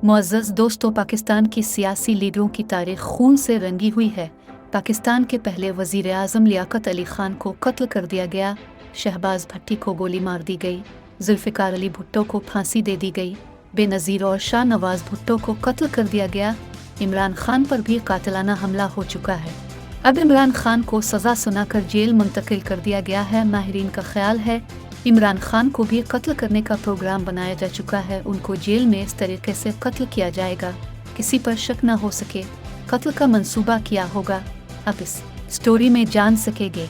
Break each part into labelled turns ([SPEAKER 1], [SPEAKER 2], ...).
[SPEAKER 1] मुअज़्ज़ज़ दोस्तों, पाकिस्तान की सियासी लीडरों की तारीख खून से रंगी हुई है। पाकिस्तान के पहले वज़ीर आज़म लियाकत अली ख़ान को कत्ल कर दिया गया, शहबाज भट्टी को गोली मार दी गई, जुल्फ़िकार अली भुट्टो को फांसी दे दी गई, बेनज़ीर और शाह नवाज़ भुट्टो को कत्ल कर दिया गया। इमरान खान पर भी कातिलाना हमला हो चुका है। अब इमरान खान को सज़ा सुनाकर जेल मुंतकिल कर दिया गया है। माहिरीन का ख्याल है इमरान खान को भी कत्ल करने का प्रोग्राम बनाया जा चुका है। उनको जेल में इस तरीके से कत्ल किया जाएगा, किसी पर शक न हो सके। कत्ल का मंसूबा किया होगा, अब इस स्टोरी में जान सकेंगे।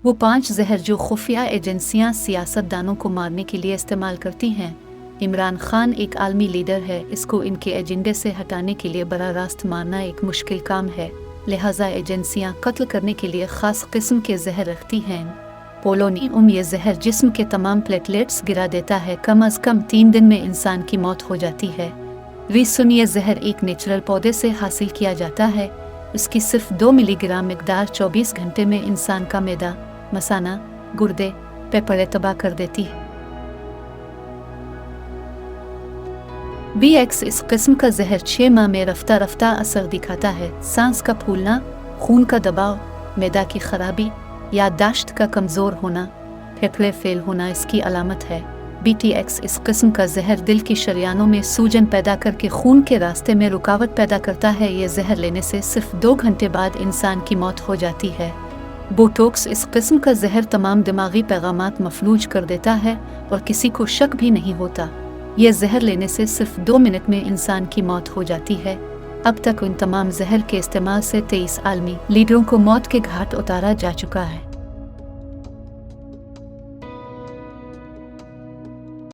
[SPEAKER 1] वो 5 जहर जो खुफिया एजेंसियां सियासतदानों को मारने के लिए इस्तेमाल करती हैं। इमरान खान एक आलमी लीडर है, इसको इनके एजेंडे से हटाने के लिए बराह रास्त मारना एक मुश्किल काम है। लिहाजा एजेंसियां कत्ल करने के लिए ख़ास किस्म के जहर रखती हैं। पोलोनियम ये जहर जिस्म के तमाम प्लेटलेट्स गिरा देता है। कम अज़ कम 3 दिन में इंसान की मौत हो जाती है। रिसुन ये जहर एक नेचुरल पौधे से हासिल किया जाता है। इसकी सिर्फ 2 मिलीग्राम मिकदार 24 घंटे में इंसान का मैदा, मसाना, गुर्दे, फेफड़े तबाह कर देती है। BX इस किस्म का जहर 6 माह में रफ्ता रफ्ता असर दिखाता है। सांस का फूलना, खून का दबाव, मैदा की खराबी, याददाश्त का कमज़ोर होना, फेफड़े फेल होना इसकी अलामत है। BTX इस किस्म का जहर दिल की शरियानों में सूजन पैदा करके खून के रास्ते में रुकावट पैदा करता है। ये जहर लेने से सिर्फ 2 घंटे बाद इंसान की मौत हो जाती है। बोटॉक्स इस किस्म का जहर तमाम दिमागी पैगामात मफलूज कर देता है और किसी को शक भी नहीं होता। यह जहर लेने से सिर्फ 2 मिनट में इंसान की मौत हो जाती है। अब तक उन तमाम जहर के इस्तेमाल से 23 आलमी लीडरों को मौत के घाट उतारा जा चुका है।